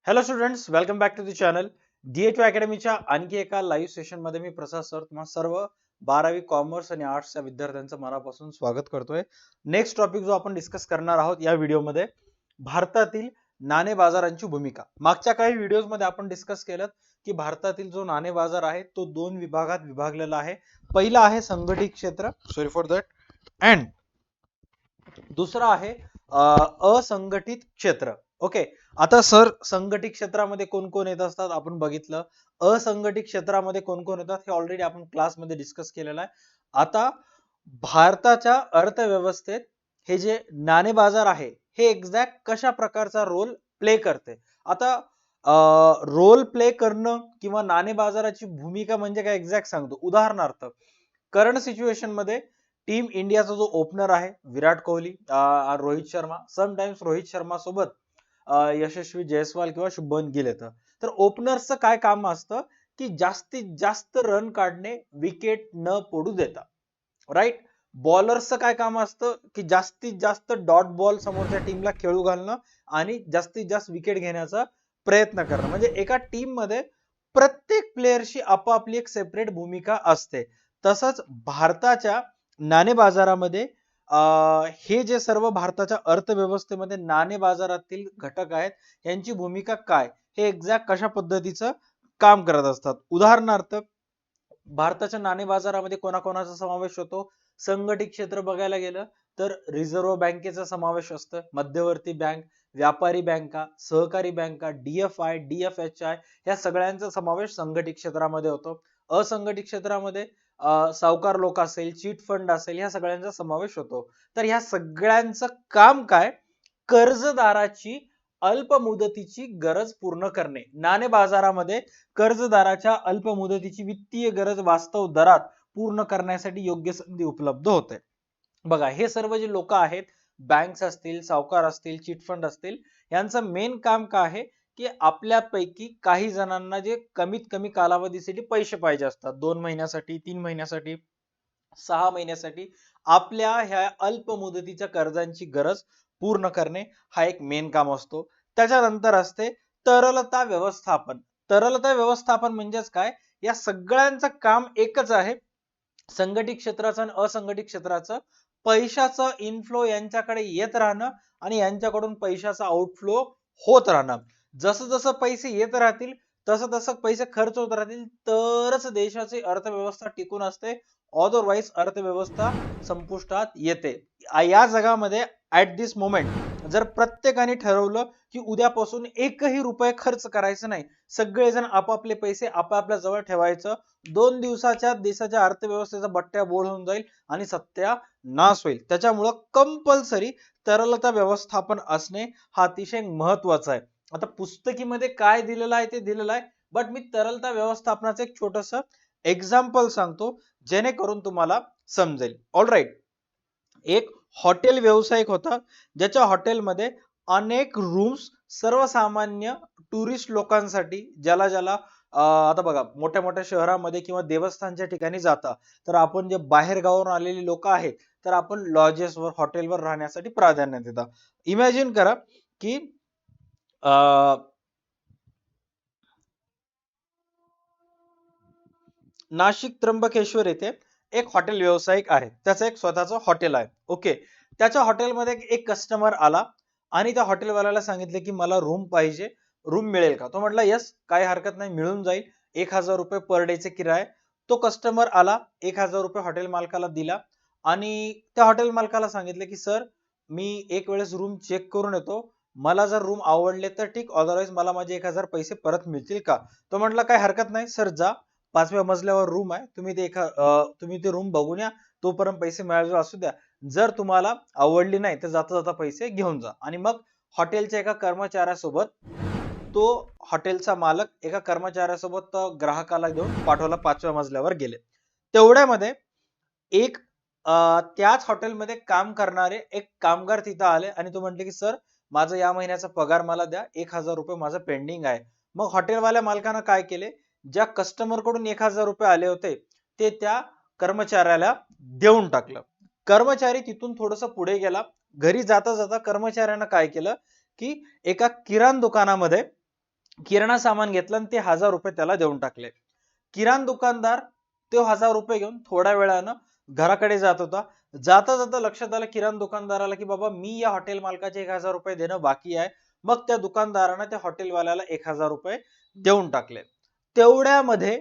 Hello students, welcome back to the channel. DA2 अकॅडमीच्या आणखी एका लाईव्ह सेशन मध्ये मी प्रसाद सर तुम्हा सर्व 12वी कॉमर्स आणि आर्ट्सच्या विद्यार्थ्यांचं मनापासून स्वागत करतोय. नेक्स्ट टॉपिक जो आपण डिस्कस करणार आहोत या व्हिडिओमध्ये, भारतातील नाणे बाजारांची भूमिका. मागच्या काही व्हिडिओज मध्ये आपण डिस्कस केलं की भारतातील जो नाणे बाजार आहे तो दोन विभागात विभागलेला आहे. पहिला आहे संघटित क्षेत्र, सॉरी फॉर दॅट, अँड दुसरा आहे असंघटित क्षेत्र. ओके, आता सर संघटित क्षेत्रामध्ये कोण कोण येत असतात आपण बघितलं. असंघटित क्षेत्रामध्ये कोण कोण येतात हे ऑलरेडी आपण क्लासमध्ये डिस्कस केलेलं आहे. आता भारताच्या अर्थव्यवस्थेत हे जे नाणे बाजार आहे हे एक्झॅक्ट कशा प्रकारचा रोल प्ले करते. आता रोल प्ले करणं किंवा नाणे बाजाराची भूमिका म्हणजे काय एक्झॅक्ट सांगतो. उदाहरणार्थ, करंट सिच्युएशन मध्ये टीम इंडियाचा जो ओपनर आहे विराट कोहली, रोहित शर्मा, समटाइम्स रोहित शर्मा सोबत यशस्वी जयस्वाल किंवा शुभमन गिल येतं. तर ओपनर्सचं काय काम असतं की जास्तीत जास्त रन काढणे, विकेट न पडू देता. राईट. बॉलर्सचं काय काम असतं की जास्तीत जास्त डॉट बॉल समोरच्या टीमला खेळू घालणं आणि जास्तीत जास्त विकेट घेण्याचा प्रयत्न करणं. म्हणजे एका टीम मध्ये प्रत्येक प्लेयरची आपापली एक सेपरेट भूमिका असते. तसंच भारताच्या नाणे बाजारामध्ये हे जे सर्व भारताच्या अर्थव्यवस्थेमध्ये नाणे बाजारातील घटक आहेत यांची भूमिका काय, हे एक्झॅक्ट कशा पद्धतीचं काम करत असतात. उदाहरणार्थ, भारताच्या नाणे बाजारामध्ये कोणाकोणाचा समावेश होतो. संघटित क्षेत्र बघायला गेलं तर रिझर्व्ह बँकेचा समावेश असतं, मध्यवर्ती बँक, व्यापारी बँका, सहकारी बँका, DFI, DFHI या सगळ्यांचा समावेश संघटित क्षेत्रामध्ये होतो. असंघटित क्षेत्रामध्ये सावकार लोक असेल, चीट फंड असेल, या सगळ्यांचा समावेश होतो. तर ह्या सगळ्यांचं काम काय, कर्जदाराची अल्प मुदतीची गरज पूर्ण करणे. नाणे बाजारामध्ये कर्जदाराच्या अल्प मुदतीची वित्तीय गरज वास्तव दरात पूर्ण करण्यासाठी योग्य संधी उपलब्ध होते. बघा, हे सर्व जे लोक आहेत, बँक्स असतील, सावकार असतील, चिट फंड असतील, यांचं मेन काम काय आहे की आपल्यापैकी काही जणांना जे कमीत कमी कालावधीसाठी पैसे पाहिजे असतात, 2 महिन्यासाठी, 3 महिन्यासाठी, 6 महिन्यासाठी, आपल्या ह्या अल्प मुदतीच्या कर्जांची गरज पूर्ण करणे हा एक मेन काम असतो. त्याच्यानंतर असते तरलता व्यवस्थापन. तरलता व्यवस्थापन म्हणजेच काय, या सगळ्यांचं काम एकच आहे. संघटित क्षेत्राचं आणि असंघटित क्षेत्राचं पैशाचं इनफ्लो यांच्याकडे येत राहणं आणि यांच्याकडून पैशाचा आउटफ्लो होत राहणं. जसं जसं पैसे येत राहतील तसं तसं पैसे खर्च होत राहतील, तरच देशाची अर्थव्यवस्था टिकून असते. अदरवाईज अर्थव्यवस्था संपुष्टात येते. या जगामध्ये ऍट दिस मोमेंट जर प्रत्येकाने ठरवलं की उद्यापासून एकही रुपये खर्च करायचा नाही, सगळेजण आपापले पैसे आपापल्या जवळ ठेवायचं, 2 दिवसाच्या देशाच्या अर्थव्यवस्थेचा बट्ट्या बोळ होऊन जाईल आणि सत्यानाश होईल. त्याच्यामुळं कंपल्सरी तरलता व्यवस्थापन असणे हा अतिशय महत्वाचा आहे. आता पुस्तकीमध्ये काय दिलेलं आहे ते दिलेलं आहे, बट मी तरलता व्यवस्थापनाचं एक छोटस एक्झाम्पल सांगतो जेणेकरून तुम्हाला समजेल. ऑलराईट. एक हॉटेल व्यावसायिक होता ज्याच्या हॉटेलमध्ये अनेक रूम्स सर्वसामान्य टुरिस्ट लोकांसाठी, ज्याला ज्याला आता बघा, मोठ्या मोठ्या शहरामध्ये किंवा देवस्थानच्या ठिकाणी जाता तर आपण जे बाहेर गावावरून आलेली लोक आहेत तर आपण लॉजेसवर, हॉटेलवर राहण्यासाठी प्राधान्य देता. इमॅजिन करा की नाशिक त्र्यंबकेश्वर येथे एक हॉटेल व्यावसायिक आहे, त्याचं एक स्वतःचं हॉटेल आहे. ओके, त्याच्या हॉटेलमध्ये एक कस्टमर आला आणि त्या हॉटेलवाल्याला सांगितले की मला रूम पाहिजे, रूम मिळेल का. तो म्हटला यस, काही हरकत नाही, मिळून जाईल, 1000 रुपये पर डेचे किराय. तो कस्टमर आला, 1000 रुपये हॉटेल मालकाला दिला आणि त्या हॉटेल मालकाला सांगितले की सर, मी एक वेळेस रूम चेक करून येतो, मला जर रूम आवडले तर ठीक, अदरवाईज मला माझे 1000 पैसे परत मिळतील का. तो म्हटला काही हरकत नाही सर, जा, 5व्या मजल्यावर रूम आहे, तुम्ही ते रूम बघून या, तोपर्यंत पैसे मिळाले असू द्या, जर तुम्हाला आवडली नाही तर जाता जाता पैसे घेऊन जा. आणि मग हॉटेलच्या एका कर्मचाऱ्यासोबत तो हॉटेलचा मालक एका कर्मचाऱ्यासोबत ग्राहकाला घेऊन पाठवला, 5व्या मजल्यावर गेले. तेवढ्यामध्ये एक त्याच हॉटेलमध्ये काम करणारे एक कामगार तिथं आले आणि तो म्हटले की सर, माझा या महिन्याचा पगार मला द्या, 1000 रुपये माझं पेंडिंग आहे. मग हॉटेलवाल्या मालकानं काय केले, ज्या कस्टमर कडून 1000 रुपये आले होते ते त्या कर्मचाऱ्याला देऊन टाकलं. कर्मचारी तिथून थोडस पुढे गेला. घरी जाता जाता कर्मचाऱ्यानं काय केलं की एका किराणा दुकानामध्ये किराणा सामान घेतलं आणि ते 1000 रुपये त्याला देऊन टाकले. किराणा दुकानदार तो 1000 रुपये घेऊन थोड्या वेळानं घराकडे जात होता. जाता जाता लक्षात आलं किराणा दुकानदाराला की बाबा मी या हॉटेल मालकाचे 1000 रुपये देणं बाकी आहे. मग त्या दुकानदारानं त्या हॉटेलवाल्याला 1000 रुपये देऊन टाकले. तेवढ्यामध्ये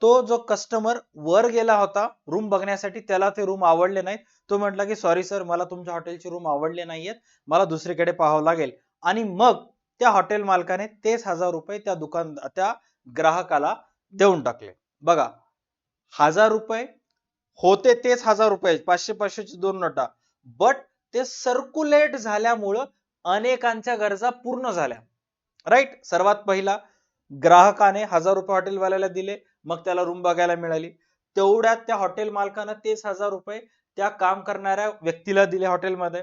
तो जो कस्टमर वर गेला होता रूम बघण्यासाठी, त्याला ते रूम आवडले नाही. तो म्हटला की सॉरी सर, मला तुमच्या हॉटेलची रूम आवडले नाहीयेत, मला दुसरीकडे पाहावं लागेल. आणि मग त्या हॉटेल मालकाने तेच 1000 रुपये त्या ग्राहकाला देऊन टाकले. बघा, 1000 रुपये होते, तेच 1000 रुपये, 500-500ची दोन नोटा, बट ते सर्क्युलेट झाल्यामुळं अनेकांच्या गरजा पूर्ण झाल्या. राईट. सर्वात पहिला ग्राहकाने 1000 रुपये हॉटेलवाल्याला दिले, मग त्याला रूम बघायला मिळाली. तेवढ्यात त्या हॉटेल मालकानं तेच 1000 रुपये त्या काम करणाऱ्या व्यक्तीला दिले हॉटेलमध्ये.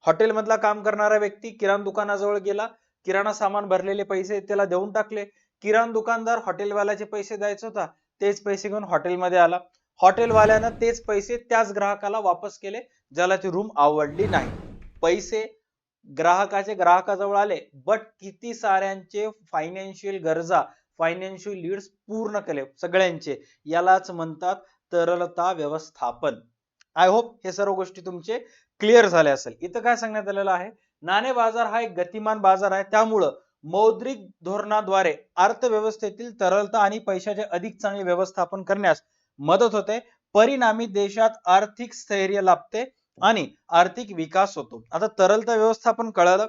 हॉटेलमधला काम करणारा व्यक्ती किराणा दुकानाजवळ गेला, किराणा सामान भरलेले पैसे त्याला देऊन टाकले. किराणा दुकानदार हॉटेलवाल्याचे पैसे द्यायचा होता, तेच पैसे घेऊन हॉटेलमध्ये आला. हॉटेलवाल्यानं तेच पैसे त्याच ग्राहकाला वापस केले ज्याला ती रूम आवडली नाही. पैसे ग्राहकाजवळ आले, बट किती साऱ्यांचे फायनान्शियल गरजा, फायनान्शियल लीड्स पूर्ण केले सगळ्यांचे. यालाच म्हणतात तरलता व्यवस्थापन. आय होप हे सर्व गोष्टी तुमचे क्लिअर झाले असेल. इथं काय सांगण्यात आलेलं आहे, नाणे बाजार हा एक गतिमान बाजार आहे, त्यामुळं मौद्रिक धोरणाद्वारे अर्थव्यवस्थेतील तरलता आणि पैशाचे अधिक चांगले व्यवस्थापन करण्यास मदत होते. परिणामी देशात आर्थिक स्थैर्य लाभते आणि आर्थिक विकास होतो. आता तरलता व्यवस्थापन कळालं.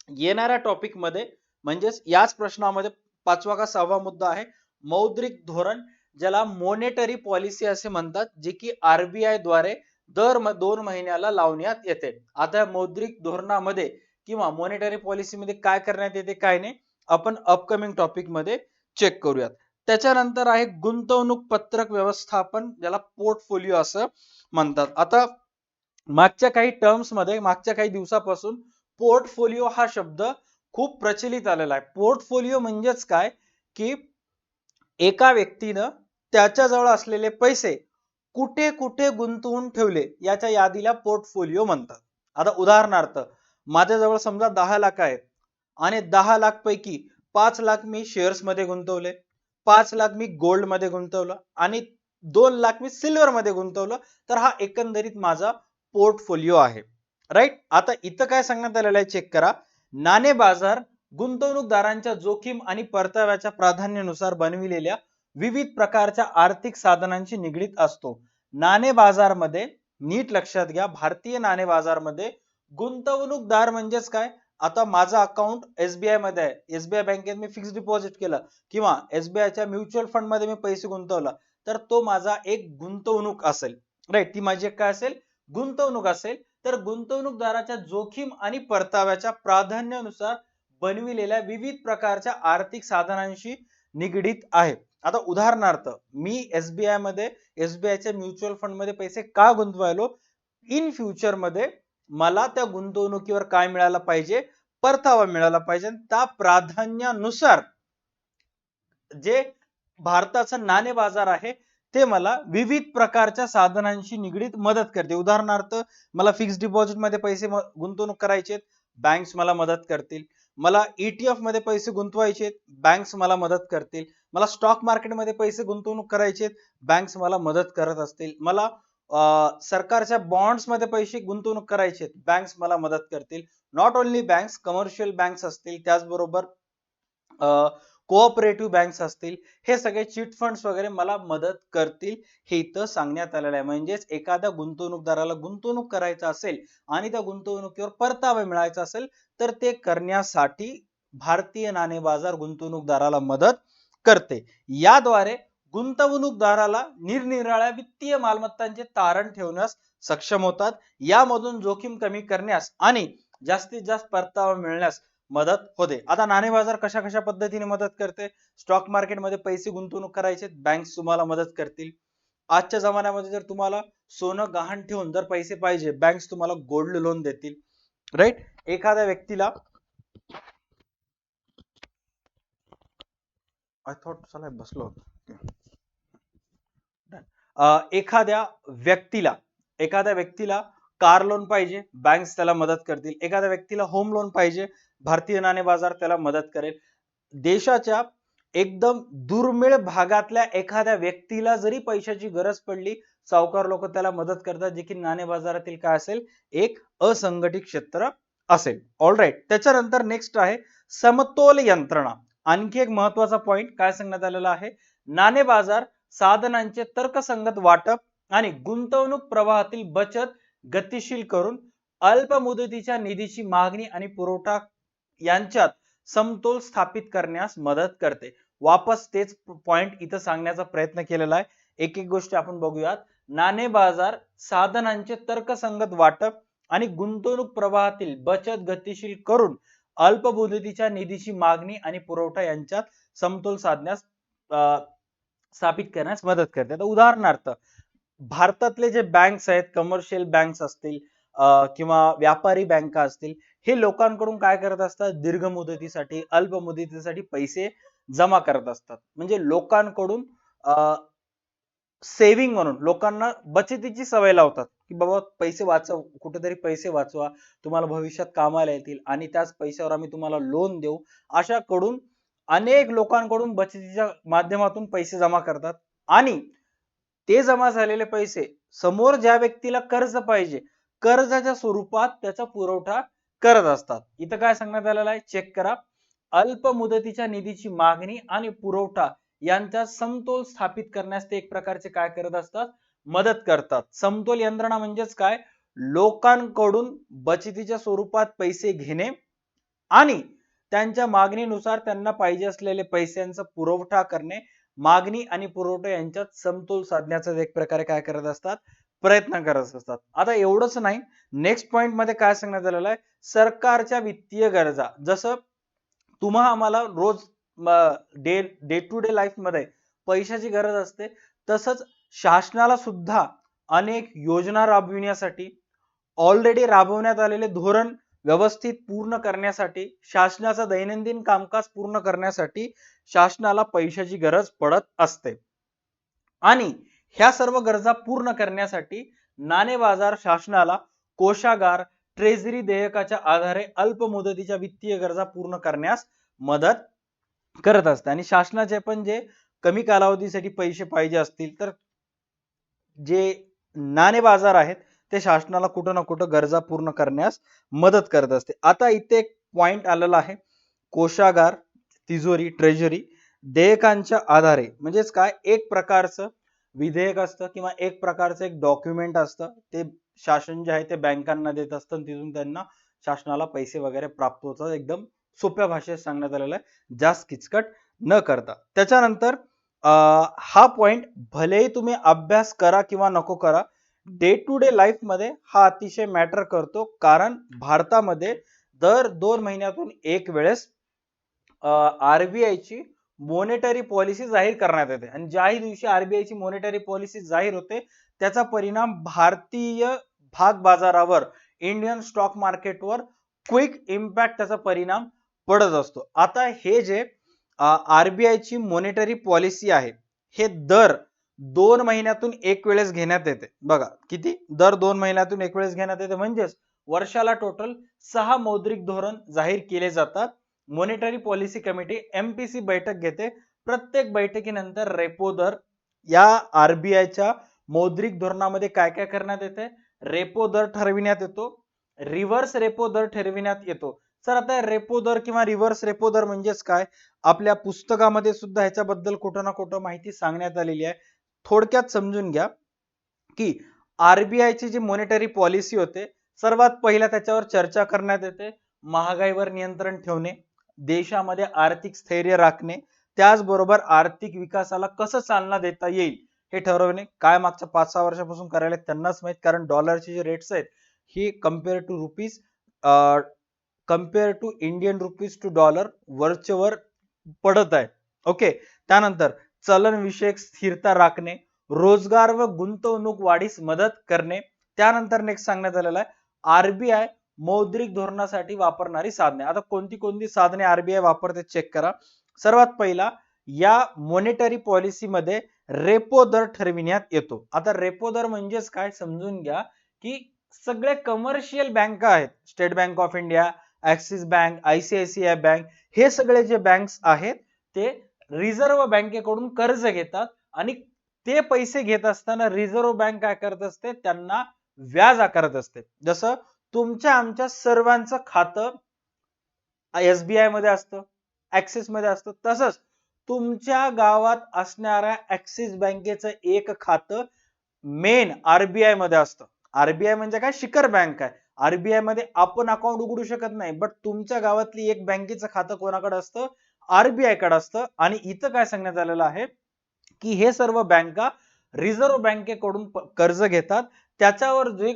येणाऱ्या टॉपिक मध्ये म्हणजेच याच प्रश्नामध्ये 5वा का 6वा मुद्दा आहे मौद्रिक धोरण, ज्याला मॉनेटरी पॉलिसी असे म्हणतात, जे की आरबीआय द्वारे दर 2 महिन्याला लावण्यात येते. आता मौद्रिक धोरणामध्ये किंवा मॉनेटरी पॉलिसी मध्ये काय करण्यात येते काय नाही, आपण अपकमिंग टॉपिक मध्ये चेक करूयात. त्याच्यानंतर आहे गुंतवणूक पत्रक व्यवस्थापन, ज्याला पोर्टफोलिओ असं म्हणतात. आता मागच्या काही टर्म्स मध्ये, मागच्या काही दिवसापासून पोर्टफोलिओ हा शब्द खूप प्रचलित आलेला आहे. पोर्टफोलिओ म्हणजेच काय की एका व्यक्तीनं त्याच्याजवळ असलेले पैसे कुठे कुठे गुंतवून ठेवले याच्या यादीला पोर्टफोलिओ म्हणतात. आता उदाहरणार्थ, माझ्याजवळ समजा 10 लाख आहेत आणि 10 लाख पैकी 5 लाख मी शेअर्स मध्ये गुंतवले, 5 लाख मी गोल्ड मध्ये गुंतवलं आणि 2 लाख मी सिल्वर मध्ये गुंतवलं, तर हा एकंदरीत माझा पोर्टफोलिओ आहे. राईट. आता इथं काय सांगण्यात आलेलं आहे चेक करा. नाणे बाजार गुंतवणूकदारांच्या जोखीम आणि परताव्याच्या प्राधान्यानुसार बनविलेल्या विविध प्रकारच्या आर्थिक साधनांशी निगडीत असतो. नाणे बाजारमध्ये नीट लक्षात घ्या, भारतीय नाणे बाजारमध्ये गुंतवणूकदार म्हणजेच काय, आता माझं अकाउंट एसबीआय मध्ये आहे, एसबीआय बँकेत मी फिक्स डिपॉझिट केलं किंवा एसबीआयच्या म्युच्युअल फंड मध्ये मी पैसे गुंतवला, तर तो माझा एक गुंतवणूक असेल. राईट. ती माझी काय असेल, गुंतवणूक असेल. तर गुंतवणूकदाराच्या जोखीम आणि परताव्याच्या प्राधान्यानुसार बनविलेल्या विविध प्रकारच्या आर्थिक साधनांशी निगडीत आहे. आता उदाहरणार्थ, मी एसबीआय मध्ये एसबीआयच्या म्युच्युअल फंड मध्ये पैसे का गुंतवायलो, इन फ्युचर मध्ये मला त्या गुंतवणुकीवर काय मिळाला पाहिजे, परतावा मिळाला पाहिजे. त्या प्राधान्यानुसार जे भारताचं नाणे बाजार आहे ते मला विविध प्रकारच्या साधनांशी निगडीत मदत करते. उदाहरणार्थ, मला फिक्स डिपॉझिट मध्ये पैसे गुंतवणूक करायचे, बँक्स मला मदत करतील. मला ईटीएफ मध्ये पैसे गुंतवायचे, बँक्स मला मदत करतील. मला स्टॉक मार्केट मध्ये पैसे गुंतवणूक करायचे, बँक्स मला मदत करत असतील. मला सरकारच्या बॉन्ड्स मध्ये पैसे गुंतवणूक करायचे, बँक्स मला मदत करतील. Not only banks, commercial banks असतील, त्याचबरोबर कोऑपरेटिव्ह बँक्स असतील, हे सगळे चिट फंड्स वगैरे मला मदत करतील, हे इथं सांगण्यात आलेलं आहे. म्हणजेच एखाद्या गुंतवणूकदाराला गुंतवणूक करायचं असेल आणि त्या गुंतवणुकीवर परतावा मिळायचा असेल, तर ते करण्यासाठी भारतीय नाणे बाजार गुंतवणूकदाराला मदत करते. याद्वारे गुंतवणूकदाराला निरनिराळ्या वित्तीय मालमत्तांचे तारण ठेवण्यास सक्षम होतात. यामधून जोखीम कमी करण्यास आणि जास्तीत जास्त परतावा मिळण्यास मदत होते. आता नाणे बाजार कशा कशा पद्धतीने मदत करते, स्टॉक मार्केट मध्ये पैसे गुंतवणूक करायचे, बँक्स तुम्हाला मदत करतील. आजच्या जमान्यामध्ये जर तुम्हाला सोनं गहाण ठेवून जर पैसे पाहिजे, बँक्स तुम्हाला गोल्ड लोन देतील. राईट. एखाद्या व्यक्तीला आय थॉट चला बसलो होतो. एखाद्या व्यक्तीला कार लोन पाहिजे, बँक्स त्याला मदत करतील. एखाद्या व्यक्तीला होम लोन पाहिजे, भारतीय नाणे बाजार त्याला मदत करेल. देशाच्या एकदम दुर्मिळ भागातल्या एखाद्या व्यक्तीला जरी पैशाची गरज पडली, सावकार लोक त्याला मदत करतात, जे की नाणे बाजारातील काय असेल, एक असंघटित क्षेत्र असेल. ऑलराईट. त्याच्यानंतर नेक्स्ट आहे समतोल यंत्रणा. आणखी एक महत्वाचा पॉइंट काय सांगण्यात आलेला आहे, नाणे बाजार साधनांचे तर्कसंगत वाटप आणि गुंतवणूक प्रवाहातील बचत गतिशील करून अल्प मुदतीच्या निधीची मागणी आणि पुरवठा यांच्यात समतोल स्थापित करण्यास मदत करते. वापस तेच पॉइंट इथं सांगण्याचा प्रयत्न केलेला आहे. एक एक गोष्टी आपण बघूयात. नाणे बाजार साधनांचे तर्कसंगत वाटप आणि गुंतवणूक प्रवाहातील बचत गतिशील करून अल्प मुदतीच्या निधीची मागणी आणि पुरवठा यांच्यात समतोल साधण्यास स्थापित करण्यास मदत करते. आता उदाहरणार्थ भारतातले जे बँक्स आहेत, कमर्शियल बँक्स असतील किंवा व्यापारी बँका असतील, हे लोकांकडून काय करत असतात, दीर्घ मुदतीसाठी अल्प मुदतीसाठी पैसे जमा करत असतात. म्हणजे लोकांकडून सेव्हिंग म्हणून लोकांना बचतीची सवय लावतात, की बाबा पैसे वाचव, कुठेतरी पैसे वाचवा, तुम्हाला भविष्यात कामाला येतील आणि त्याच पैशावर आम्ही तुम्हाला लोन देऊ. अशा कडून अनेक लोकांकडून बचतीच्या माध्यमातून पैसे जमा करतात आणि ते जमा झालेले पैसे समोर ज्या व्यक्तीला कर्ज पाहिजे, कर्जाच्या स्वरूपात त्याचा पुरवठा करत असतात. इथं काय सांगण्यात आलेलं आहे, चेक करा. अल्प मुदतीच्या निधीची मागणी आणि पुरवठा यांचा समतोल स्थापित करण्यास ते एक प्रकारचे काय करत असतात, मदत करतात. समतोल यंत्रणा म्हणजेच काय, लोकांकडून बचतीच्या स्वरूपात पैसे घेणे आणि त्यांच्या मागणीनुसार त्यांना पाहिजे असलेले पैशांचा पुरवठा करणे, मागणी आणि पुरवठा यांच्यात समतोल साधण्याचा एक प्रकारे काय करत असतात, प्रयत्न करत असतात. आता एवढंच नाही, नेक्स्ट पॉइंट मध्ये काय सांगण्यात आलेलं आहे, सरकारच्या वित्तीय गरजा. जसं तुम्हा आम्हाला रोज डे टू डे लाईफ मध्ये पैशाची गरज असते, तसंच शासनाला सुद्धा अनेक योजना राबविण्यासाठी, ऑलरेडी राबवण्यात आलेले धोरण व्यवस्थित पूर्ण करण्यासाठी, शासनाचं दैनंदिन कामकाज पूर्ण करण्यासाठी शासनाला पैशाची गरज पडत असते. आणि ह्या सर्व गरजा पूर्ण करण्यासाठी नाणे बाजार शासनाला कोषागार, ट्रेझरी देयकाच्या आधारे अल्प मुदतीच्या वित्तीय गरजा पूर्ण करण्यास मदत करत असते. आणि शासनाचे पण जे कमी कालावधीसाठी पैसे पाहिजे असतील, तर जे नाणे बाजार आहेत ते शासनाला कुठं ना कुठं गरजा पूर्ण करण्यास मदत करत असते. आता इथे एक पॉइंट आलेला आहे, कोषागार, तिजोरी, ट्रेझरी देयकांच्या आधारे. म्हणजेच काय, एक प्रकारचं विधेयक असतं किंवा एक प्रकारचं एक डॉक्युमेंट असतं, ते शासन जे आहे ते बँकांना देत असतं, तिथून त्यांना शासनाला पैसे वगैरे प्राप्त होतात. एकदम सोप्या भाषेत सांगण्यात आलेलं आहे, जास्त किचकट न करता. त्याच्यानंतर हा पॉइंट भलेही तुम्ही अभ्यास करा किंवा नको करा, डे टू डे लाईफ मध्ये हा अतिशय मॅटर करतो. कारण भारतामध्ये दर 2 महिन्यातून एक वेळेस आरबीआय ची मॉनेटरी पॉलिसी जाहीर करण्यात येते आणि ज्याही दिवशी आरबीआय ची मॉनेटरी पॉलिसी जाहीर होते, त्याचा परिणाम भारतीय भाग बाजारावर, इंडियन स्टॉक मार्केटवर क्विक इम्पॅक्ट त्याचा परिणाम पडत असतो. आता हे जे आरबीआय ची मॉनेटरी पॉलिसी आहे, हे दर 2 महिन्यातून एक वेळेस घेण्यात येते. बघा किती, दर 2 महिन्यातून एक वेळेस घेण्यात येते, म्हणजेच वर्षाला टोटल 6 मौद्रिक धोरण जाहीर केले जातात. मॉनेटरी पॉलिसी कमिटी एमपीसी बैठक घेते. प्रत्येक बैठकीनंतर रेपो दर, या आरबीआयच्या मौद्रिक धोरणामध्ये काय काय करण्यात येते, रेपो दर ठरविण्यात येतो, रिव्हर्स रेपो दर ठरविण्यात येतो. सर आता रेपो दर किंवा रिव्हर्स रेपो दर म्हणजेच काय, आपल्या पुस्तकामध्ये सुद्धा ह्याच्याबद्दल कुठं ना कुठं माहिती सांगण्यात आलेली आहे. थोडक्यात समजून घ्या की आरबीआय ची जी मॉनेटरी पॉलिसी होते, सर्वात पहिला त्याच्यावर चर्चा करण्यात येते महागाईवर नियंत्रण ठेवणे, देशामध्ये आर्थिक स्थैर्य राखणे, त्याचबरोबर आर्थिक विकासाला कसं चालना देता येईल हे ठरवणे. काय मागच्या 5-6 वर्षापासून करायला त्यांनाच माहित, कारण डॉलरचे जे रेट्स आहेत ही compare to rupees, compare to Indian rupees to dollar वरचेवर पडत आहे. ओके. त्यानंतर चलन विषयक स्थिरता राखणे, रोजगार व गुंतवणूक वाढीस मदत करणे. त्यानंतर नेक्स्ट सांगण्यात आलेलं आहे आरबीआय मौद्रिक धोरणासाठी वापरणारी साधने. आता कोणती कोणती साधने आरबीआय वापरते चेक करा. सर्वात पहिला, या मॉनेटरी पॉलिसी मध्ये रेपो दर ठरविण्यात येतो. आता रेपो दर म्हणजेच काय समजून घ्या की सगळे कमर्शियल बँका आहेत, state bank of India, axis bank, ICICI bank, हे सगळे जे बँक्स आहेत ते रिझर्व्ह बँकेकडून कर्ज घेतात आणि ते पैसे घेत असताना रिझर्व्ह बँक काय करत असते, त्यांना व्याज आकारत असते. जसं तुमच्या आमच्या सर्वांचं खातं SBI मध्ये असतं, ऍक्सिस मध्ये असतं, तसंच तुमच्या गावात असणाऱ्या ऍक्सिस बँकेचं एक खातं मेन RBI मध्ये असतं. RBI म्हणजे काय, शिखर बँक आहे. RBI मध्ये आपण अकाउंट उघडू शकत नाही, बट तुमच्या गावातली एक बँकेचं खातं कोणाकडे असतं, RBI कडे असतं. आणि इथं काय सांगण्यात आलेलं आहे की हे सर्व बँका रिझर्व्ह बँकेकडून कर्ज घेतात, त्याच्यावर जे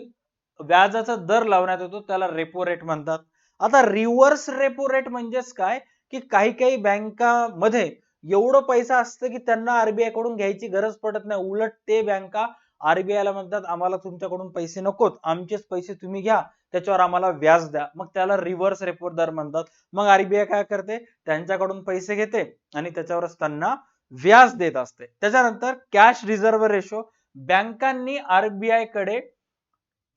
व्याजाचा दर लावण्यात येतो त्याला रेपो रेट म्हणतात. आता रिव्हर्स रेपो रेट म्हणजेच काय, की काही काही बँकामध्ये एवढं पैसा असतं की त्यांना RBI कडून घ्यायची गरज पडत नाही, उलट ते बँका RBI ला म्हणतात आम्हाला तुमच्याकडून पैसे नकोत, आमचेच पैसे तुम्ही घ्या, त्याच्यावर आम्हाला व्याज द्या, मग त्याला रिव्हर्स रेपो दर म्हणतात. मग RBI काय करते, त्यांच्याकडून पैसे घेते आणि त्याच्यावरच त्यांना व्याज देत असते. त्याच्यानंतर कॅश रिझर्व्ह रेशो, बँकांनी RBI कडे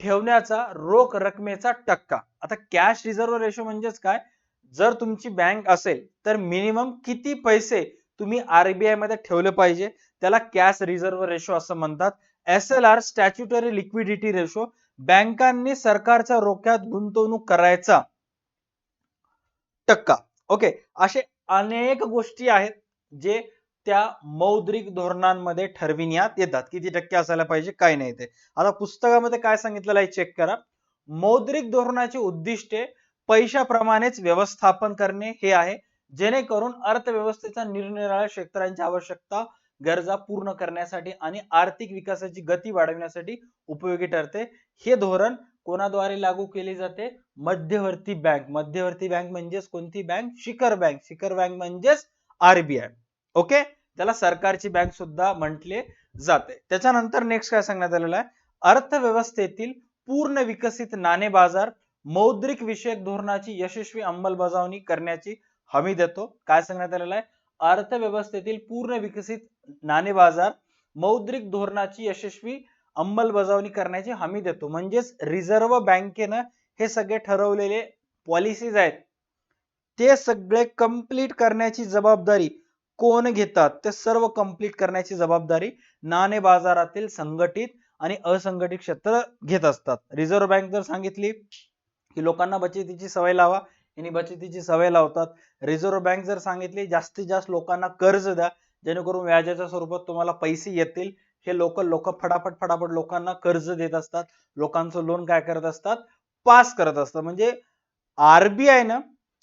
ठेवण्याचा रोख रकमेचा टक्का. आता कॅश रिझर्व्ह रेशो म्हणजेच काय, जर तुमची बँक असेल तर मिनिमम किती पैसे तुम्ही RBI मध्ये ठेवले पाहिजे, त्याला कॅश रिझर्व्ह रेशो असं म्हणतात. SLR स्टॅच्युटरी लिक्विडिटी रेशो, बँकांनी सरकारच्या रोख्यात गुंतवणूक करायचा टक्का. ओके, असे अनेक गोष्टी आहेत जे त्या मौद्रिक धोरणांमध्ये ठरविण्यात येतात, किती टक्के असायला पाहिजे काय नाही ते. आता पुस्तकामध्ये काय सांगितलेलं आहे चेक करा. मौद्रिक धोरणाची उद्दिष्टे पैशाप्रमाणेच व्यवस्थापन करणे हे आहे, जेणेकरून अर्थव्यवस्थेच्या निरनिराळ्या क्षेत्रांची आवश्यकता गरजा पूर्ण करण्यासाठी आणि आर्थिक विकासाची गती वाढवण्यासाठी उपयोगी ठरते. हे धोरण कोणाद्वारे लागू केले जाते, मध्यवर्ती बँक. मध्यवर्ती बँक म्हणजेच कोणती बँक, शिखर बँक. शिखर बँक म्हणजेच RBI. ओके, त्याला सरकारची बँक सुद्धा म्हटले जाते. त्याच्यानंतर नेक्स्ट काय सांगण्यात आलेलं आहे, अर्थव्यवस्थेतील पूर्ण विकसित नाणे बाजार मौद्रिक विषयक धोरणाची यशस्वी अंमलबजावणी करण्याची हमी देतो. काय सांगण्यात आलेलं आहे, अर्थव्यवस्थेतील पूर्ण विकसित नाणे बाजार मौद्रिक धोरणाची यशस्वी अंमलबजावणी करण्याची हमी देतो. म्हणजेच रिझर्व्ह बँकेनं हे सगळे ठरवलेले पॉलिसीज आहेत ते सगळे कंप्लीट करण्याची जबाबदारी कोण घेतात, ते सर्व कंप्लीट करण्याची जबाबदारी नाणे बाजारातील संघटित आणि असंघटित क्षेत्र घेत असतात. रिझर्व्ह बँक जर सांगितली की लोकांना बचतीची सवय लावा, यांनी बचतीची सवय लावतात. रिझर्व्ह बँक जर सांगितली जास्तीत जास्त लोकांना कर्ज द्या, जेणेकरून व्याजाच्या स्वरूपात तुम्हाला पैसे येतील, हे लोक फटाफट लोकांना कर्ज देत असतात, लोकांचं लोन काय करत असतात, पास करत असतात. म्हणजे RBI न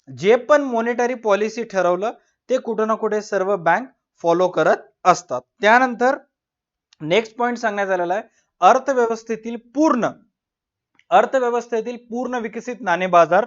जे पण मॉनिटरी पॉलिसी ठरवलं ते कुठे ना कुठे सर्व बँक फॉलो करत असतात. त्यानंतर नेक्स्ट पॉइंट सांगण्यात आलेला आहे, अर्थव्यवस्थेतील पूर्ण विकसित नाणे बाजार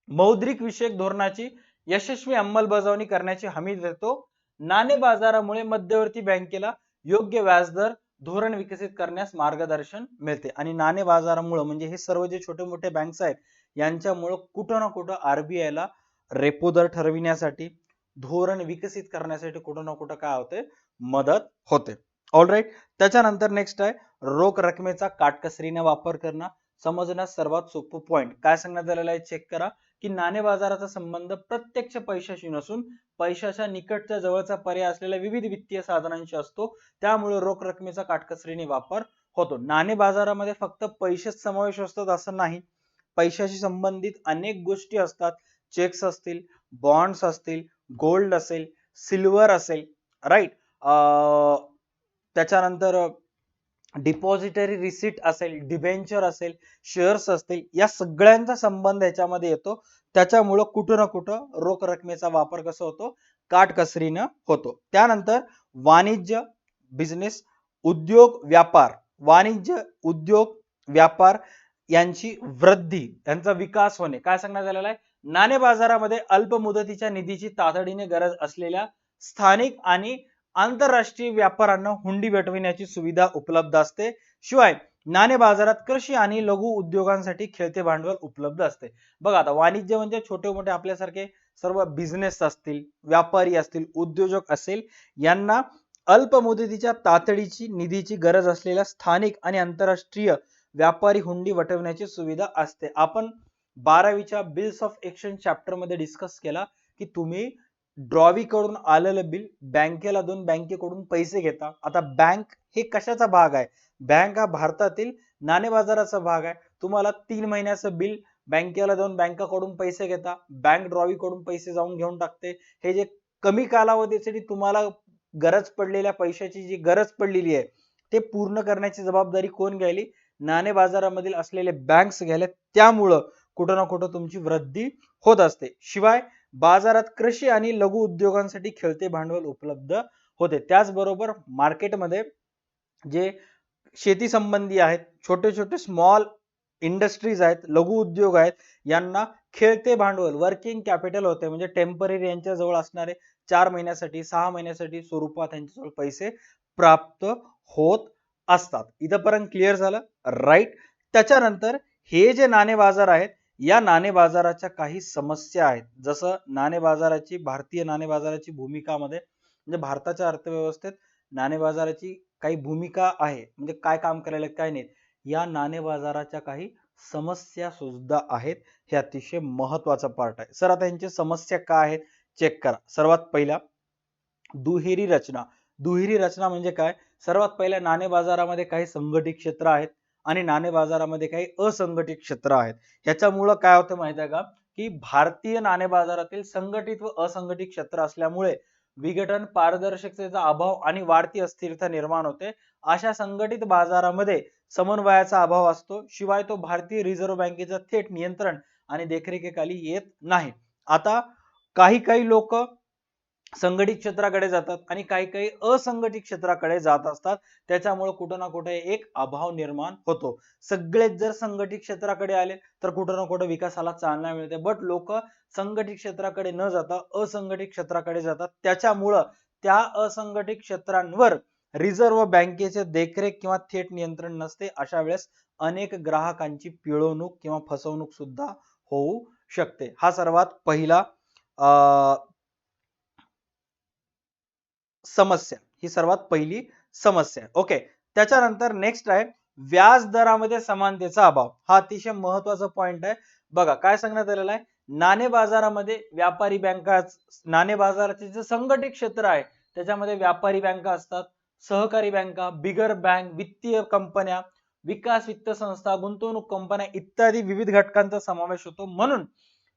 मौद्रिक विषयक धोरणाची यशस्वी अंमलबजावणी करण्याची हमी देतो. नाणे बाजारामुळे मध्यवर्ती बँकेला योग्य व्याजदर धोरण विकसित करण्यास मार्गदर्शन मिळते. आणि नाणे बाजारामुळे म्हणजे हे सर्व जे छोटे मोठे बँक्स आहेत यांच्यामुळे कुठं ना कुठं RBI ला रेपो दर ठरविण्यासाठी, धोरण विकसित करण्यासाठी कुठं ना कुठं काय होते, मदत होते. ऑलराईट. त्याच्यानंतर नेक्स्ट आहे रोख रकमेचा काटकसरीने वापर करणं. समजण्यास सर्वात सोपं पॉइंट काय सांगण्यात आलेलं आहे चेक करा, की नाणे बाजाराचा संबंध प्रत्यक्ष पैशाशी नसून पैशाच्या निकटच्या जवळचा पर्याय असलेल्या विविध वित्तीय साधनांशी असतो. त्यामुळे रोख रकमेचा काटकसरीने वापर होतो. नाणे बाजारामध्ये फक्त पैसेच समावेश असतात असं नाही, पैशाशी संबंधित अनेक गोष्टी असतात. चेक्स असतील, बॉन्ड्स असतील, गोल्ड असेल, सिल्वर असेल, राईट. त्याच्यानंतर डिपॉझिटरी रिसिट असेल, डिबेंचर असेल, शेअर्स असतील, या सगळ्यांचा संबंध याच्यामध्ये येतो. त्याच्यामुळं कुठं ना कुठं रोख रकमेचा वापर कसा होतो, काटकसरीनं होतो. त्यानंतर वाणिज्य, बिझनेस, उद्योग, व्यापार, वाणिज्य, उद्योग, व्यापार यांची वृद्धी, यांचा विकास होणे. काय सांगण्यात आलेलं आहे, नाणे बाजारामध्ये अल्प मुदतीच्या निधीची तातडीने गरज असलेल्या स्थानिक आणि आंतरराष्ट्रीय व्यापाऱ्यांना हुंडी भेटविण्याची सुविधा उपलब्ध असते. शिवाय नाणे बाजारात कृषी आणि लघु उद्योगांसाठी खेळते भांडवल उपलब्ध असते. बघा, आता वाणिज्य म्हणजे छोटे मोठे आपल्यासारखे सर्व बिझनेस असतील, व्यापारी असतील, उद्योजक असेल, यांना अल्प मुदतीच्या तातडीची निधीची गरज असलेल्या स्थानिक आणि आंतरराष्ट्रीय व्यापारी हुंडी वटवण्याची सुविधा असते. आपण 12वीच्या बिल्स ऑफ एक्सचेंज चॅप्टर मध्ये डिस्कस केला की तुम्ही ड्रॉवी कडून आलेलं बिल बँकेला देऊन बँकेकडून पैसे घेता. आता बँक हे कशाचा भाग आहे? बँक हा भारतातील नाणे बाजाराचा भाग आहे. तुम्हाला 3 महिन्याचं बिल बँकेला देऊन बँकेकडून पैसे घेता, बँक ड्रॉवी कडून पैसे जाऊन घेऊन टाकते. हे जे कमी कालावधीसाठी तुम्हाला गरज पडलेल्या पैशाची जी गरज पडलेली आहे ते पूर्ण करण्याची जबाबदारी कोण घ्यायली? नाणे बाजारामधील असलेले बँक्स घ्यायला. त्यामुळं कुठं ना कुठं तुमची वृद्धी होत असते. शिवाय बाजारात कृषी आणि लघु उद्योगांसाठी खेळते भांडवल उपलब्ध होते. त्याचबरोबर मार्केटमध्ये जे शेती संबंधी आहेत, छोटे छोटे स्मॉल इंडस्ट्रीज आहेत, लघु उद्योग आहेत, यांना खेळते भांडवल वर्किंग कॅपिटल होते. म्हणजे टेम्पररी यांच्या जवळ असणारे 4 महिन्यासाठी 6 महिन्यासाठी स्वरूपात यांच्याजवळ पैसे प्राप्त होत असतात. इथपर्यंत क्लिअर झालं? राईट. त्याच्यानंतर हे जे नाणे बाजार आहेत, या नाणे बाजाराच्या काही समस्या आहेत. जसं नाणे बाजाराची भारतीय नाणे बाजाराची भूमिकामध्ये म्हणजे भारताच्या अर्थव्यवस्थेत नाणे बाजाराची काही भूमिका आहे. म्हणजे काय काम करायला काय नाही. या नाणे बाजाराच्या काही समस्या सुद्धा आहेत. हे अतिशय महत्वाचा पार्ट आहे. सर आता यांची समस्या काय आहेत चेक करा. सर्वात पहिला दुहेरी रचना. दुहेरी रचना म्हणजे काय? सर्वात पहिल्या नाणे बाजारामध्ये काही संघटित क्षेत्र आहेत आणि नाणे बाजारामध्ये काही असंघटित क्षेत्र आहेत. ह्याच्यामुळे काय होतं माहिती आहे का की भारतीय नाणे बाजारातील संघटित व असंघटित क्षेत्र असल्यामुळे विघटन, पारदर्शकतेचा अभाव आणि वाढती अस्थिरता निर्माण होते. अशा संघटित बाजारामध्ये समन्वयाचा अभाव असतो. शिवाय तो भारतीय रिझर्व्ह बँकेचा थेट नियंत्रण आणि देखरेखीखाली येत नाही. आता काही काही लोक संघटित क्षेत्राकडे जातात आणि काही काही असंघटित क्षेत्राकडे जात असतात. त्याच्यामुळे कुठं ना कुठे एक अभाव निर्माण होतो. सगळेच जर संघटित क्षेत्राकडे आले तर कुठं ना कुठे विकासाला चालना मिळते. बट लोक संघटित क्षेत्राकडे न जाता असंघटित क्षेत्राकडे जातात. त्याच्यामुळं त्या असंघटित क्षेत्रांवर रिझर्व्ह बँकेचे देखरेख किंवा थेट नियंत्रण नसते. अशा वेळेस अनेक ग्राहकांची पिळवणूक किंवा फसवणूक सुद्धा होऊ शकते. हा सर्वात पहिला समस्या. ही सर्वात पहिली समस्या. ओके. त्याच्यानंतर नेक्स्ट आहे व्याज दरामध्ये समानतेचा अभाव. हा अतिशय महत्वाचा पॉइंट आहे. बघा काय सांगण्यात आलेलं आहे. नाणे बाजारामध्ये व्यापारी बँका, नाणे बाजाराचे जे संघटित क्षेत्र आहे त्याच्यामध्ये व्यापारी बँका असतात, सहकारी बँका, बिगर बँक, वित्तीय कंपन्या, विकास वित्त संस्था, गुंतवणूक कंपन्या इत्यादी विविध घटकांचा समावेश होतो. म्हणून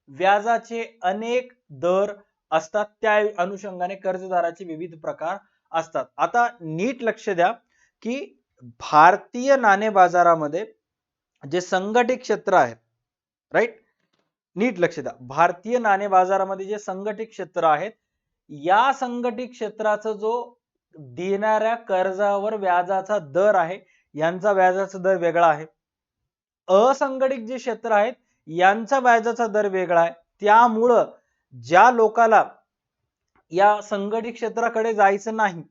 व्याजाचे अनेक दर असतात. त्या अनुषंगाने कर्जदाराचे विविध प्रकार असतात. आता नीट लक्ष द्या की भारतीय नाणे बाजारामध्ये जे संघटित क्षेत्र आहेत, राईट, नीट लक्ष द्या. भारतीय नाणे बाजारामध्ये जे संघटित क्षेत्र आहेत, या संघटित क्षेत्राचा जो देणाऱ्या कर्जावर व्याजाचा दर आहे, यांचा व्याजाचा दर वेगळा आहे. असंघटित जे क्षेत्र आहेत यांचा व्याजाचा दर वेगळा आहे. त्यामुळं ज्या लोकाला या संघटित क्षेत्राकडे जायचं नाही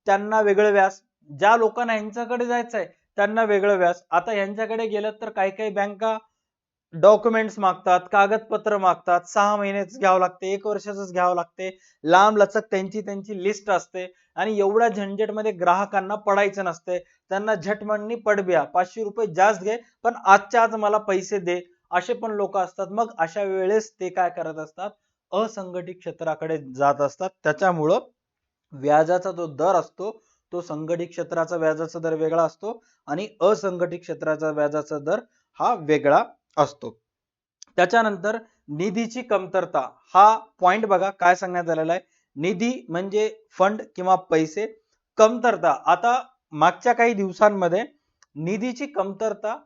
त्यांना वेगळं व्याज, ज्या लोकांना यांच्याकडे जायचं आहे त्यांना वेगळं व्याज. आता यांच्याकडे गेलं तर काही काही बँका डॉक्युमेंट्स मागतात, कागदपत्र मागतात, 6 महिन्याच घ्यावं लागते, 1 वर्षाचंच घ्यावं लागते, लांब लचक त्यांची लिस्ट असते आणि एवढ्या झंझटमध्ये ग्राहकांना पडायचं नसते. त्यांना झटमटणी पडब्या 500 रुपये जास्त घे पण आजच्या आज मला पैसे दे, असे पण लोक असतात. मग अशा वेळेस ते काय करत असतात, असंघटित क्षेत्राकडे जात असतात. त्याच्यामुळं व्याजाचा जो दर असतो तो संघटित क्षेत्राचा व्याजाचा दर वेगळा असतो आणि असंघटित क्षेत्राचा व्याजाचा दर हा वेगळा असतो. त्याच्यानंतर निधीची कमतरता. हा पॉइंट बघा काय सांगण्यात आलेला आहे. निधी म्हणजे फंड किंवा पैसे. कमतरता, आता मागच्या काही दिवसांमध्ये निधीची कमतरता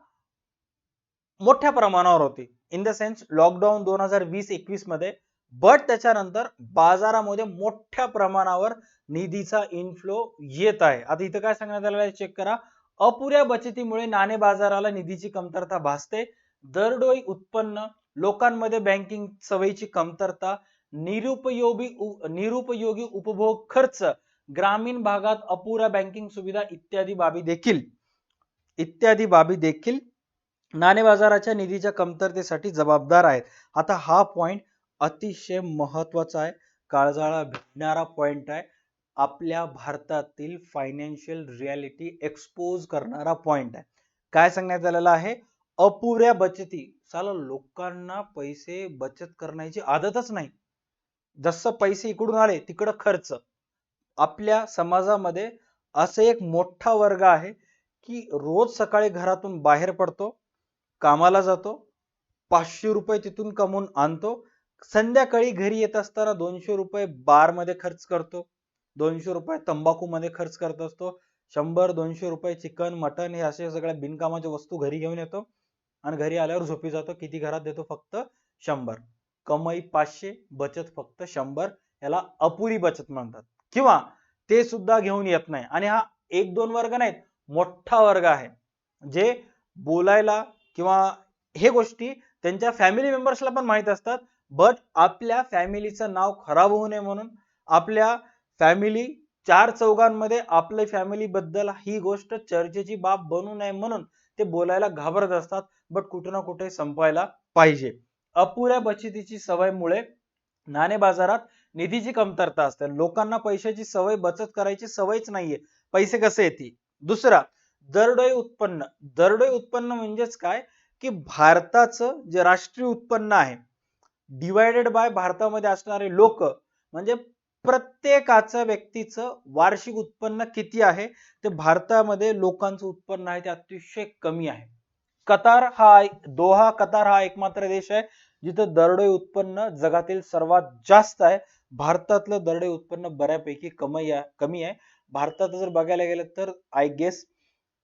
मोठ्या प्रमाणावर होती. इन द सेन्स लॉकडाऊन 2020-21 मध्ये. बट त्याच्यानंतर बाजारामध्ये मोठ्या प्रमाणावर निधीचा इनफ्लो येत आहे. आता इथं काय सांगण्यात आलेलं आहे चेक करा. अपुऱ्या बचतीमुळे नाणे बाजाराला निधीची कमतरता भासते. दरडोई उत्पन्न, लोकांमध्ये बँकिंग सवयीची कमतरता, निरुपयोगी उपभोग खर्च, ग्रामीण भागात अपुऱ्या बँकिंग सुविधा इत्यादी बाबी देखील नाणे बाजाराच्या निधीच्या कमतरतेसाठी जबाबदार आहेत. आता हा पॉइंट अतिशय महत्वाचा आहे, काळजाला भिडणारा पॉइंट आहे. आपल्या भारतातील फायनान्शियल रियालिटी एक्सपोज करणारा पॉइंट आहे. काय सांगण्यात आलेलं आहे, अपुऱ्या बचती. साला लोकांना पैसे बचत करण्याची आदतच नाही. जसं पैसे इकडून आले तिकडं खर्च. आपल्या समाजामध्ये असे एक मोठा वर्ग आहे की रोज सकाळी घरातून बाहेर पडतो, कामाला जातो, 500 रुपये तिथून कमवून आणतो, संध्याकाळी घरी येत असताना 200 रुपये बार मध्ये खर्च करतो, 200 रुपये तंबाखू मध्ये खर्च करत असतो, 100-200 रुपये चिकन मटन हे असे सगळ्या बिनकामाच्या वस्तू घरी घेऊन येतो आणि घरी आल्यावर झोपी जातो. किती घरात देतो? फक्त 100. कमाई 500, बचत फक्त 100. याला अपुरी बचत म्हणतात. किंवा ते सुद्धा घेऊन येत नाही. आणि हा एक दोन वर्ग नाहीत, मोठा वर्ग आहे जे बोलायला किंवा हे गोष्टी त्यांच्या फॅमिली मेंबर्सला पण माहित असतात, बट आपल्या फॅमिलीचं नाव खराब होऊ नये म्हणून, आपल्या फॅमिली चार चौघांमध्ये आपल्या फॅमिली बद्दल ही गोष्ट चर्चेची बाब बनू नये म्हणून ते बोलायला घाबरत असतात. बट कुठे ना कुठे संपवायला पाहिजे. अपुऱ्या बचतीची सवयमुळे नाणे बाजारात निधीची कमतरता असते. लोकांना पैशाची सवय, बचत करायची सवयच नाहीये. पैसे कसे येतील? दुसरा, दरडोई उत्पन्न. दरडोई उत्पन्न म्हणजेच काय की भारताचं जे राष्ट्रीय उत्पन्न आहे डिवायडेड बाय भारतामध्ये असणारे लोक, म्हणजे प्रत्येकाचं व्यक्तीचं वार्षिक उत्पन्न किती आहे ते भारतामध्ये लोकांचं उत्पन्न आहे ते अतिशय कमी आहे. दोहा कतार हा एकमात्र देश आहे जिथं दरडोई उत्पन्न जगातील सर्वात जास्त आहे. भारतातलं दरडोई उत्पन्न बऱ्यापैकी कमी आहे. भारतात जर बघायला गेलं तर आय गेस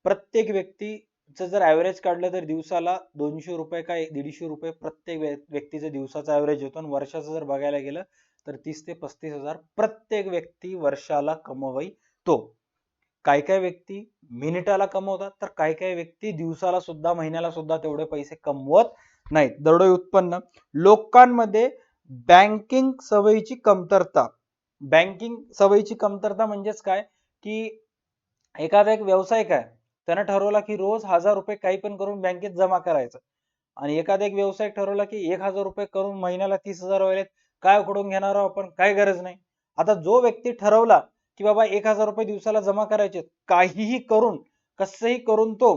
प्रत्येक व्यक्तीचं जर ऍव्हरेज काढलं तर दिवसाला 200 रुपये का 150 रुपये प्रत्येक व्यक्तीचं दिवसाचा ऍव्हरेज होतो. आणि वर्षाचं जर बघायला गेलं तर 30 ते 35 हजार प्रत्येक व्यक्ती वर्षाला कमवतो. काय काय व्यक्ती मिनिटाला कमवतात, तर काय काय व्यक्ती दिवसाला सुद्धा, महिन्याला सुद्धा तेवढे पैसे कमवत नाहीत. दरडोई उत्पन्न. लोकांमध्ये बँकिंग सवयीची कमतरता. बँकिंग सवयीची कमतरता म्हणजेच काय की एखादा एक व्यावसायिक आहे, त्यानं ठरवला की रोज 1000 रुपये काही पण करून बँकेत जमा करायचं. आणि एखादा एक व्यावसायिक ठरवला की 1000 रुपये करून महिन्याला 30,000 व्हायलेत, काय उकडून घेणार आहोत आपण, काय गरज नाही. आता जो व्यक्ती ठरवला की बाबा 1000 रुपये दिवसाला जमा करायचे, काहीही करून कसंही करून तो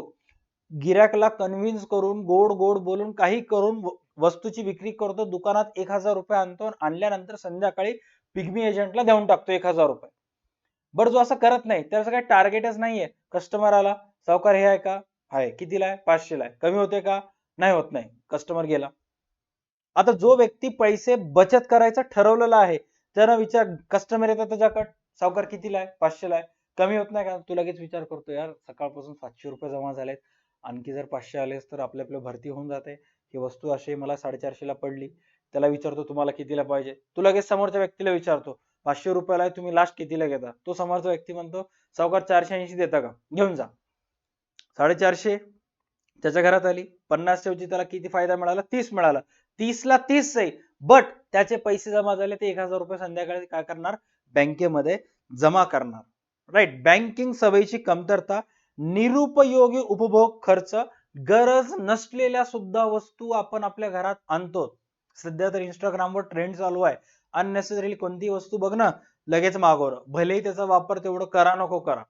गिराकला कन्व्हिन्स करून गोड गोड बोलून काही करून वस्तूची विक्री करतो, दुकानात 1000 रुपये आणतो, आणल्यानंतर संध्याकाळी पिग्मी एजंटला देऊन टाकतो 1000 रुपये. बरं जो असं करत नाही त्याचं काही टार्गेटच नाहीये. कस्टमर आला, सावकार हे आहे का? आहे. कितीला आहे? 500 ला आहे. कमी होते का? नाही होत नाही. कस्टमर गेला. आता जो व्यक्ती पैसे बचत करायचं ठरवलेलं आहे त्यानं विचार, कस्टमर येतात त्याच्याकडे, सावकार कितीला आहे? 500 ला आहे. कमी होत नाही का? तू लगेच विचार करतो, यार सकाळपासून 700 रुपये जमा झालेत, आणखी जर 500 आलेस तर आपल्या भरती होऊन जाते. ही वस्तू अशी मला 450 ला पडली. त्याला विचारतो तुम्हाला कितीला पाहिजे. तू लगेच समोरच्या व्यक्तीला विचारतो 500 रुपयाला आहे, तुम्ही लास्ट कितीला घेता? तो समोरचा व्यक्ती म्हणतो सावकार 480 देता का? घेऊन जा. 450 त्याच्या घरात आली. 50 ऐवजी त्याला किती फायदा मिळाला? 30 मिळाला. 30 ला 30 आहे, बट त्याचे पैसे जमा झाले ते 1000 रुपये संध्याकाळी काय करणार? बँकेमध्ये जमा करणार. राईट. बँकिंग सवयीची कमतरता. निरुपयोगी उपभोग खर्च. गरज नसलेल्या सुद्धा वस्तू आपण आपल्या घरात आणतो. सध्या तर इंस्टाग्रामवर ट्रेंड चालू आहे, अननेसेसरी कोणती वस्तू बघ ना लगेच मागवणं, भलेही त्याचा वापर तेवढं करा नको करा.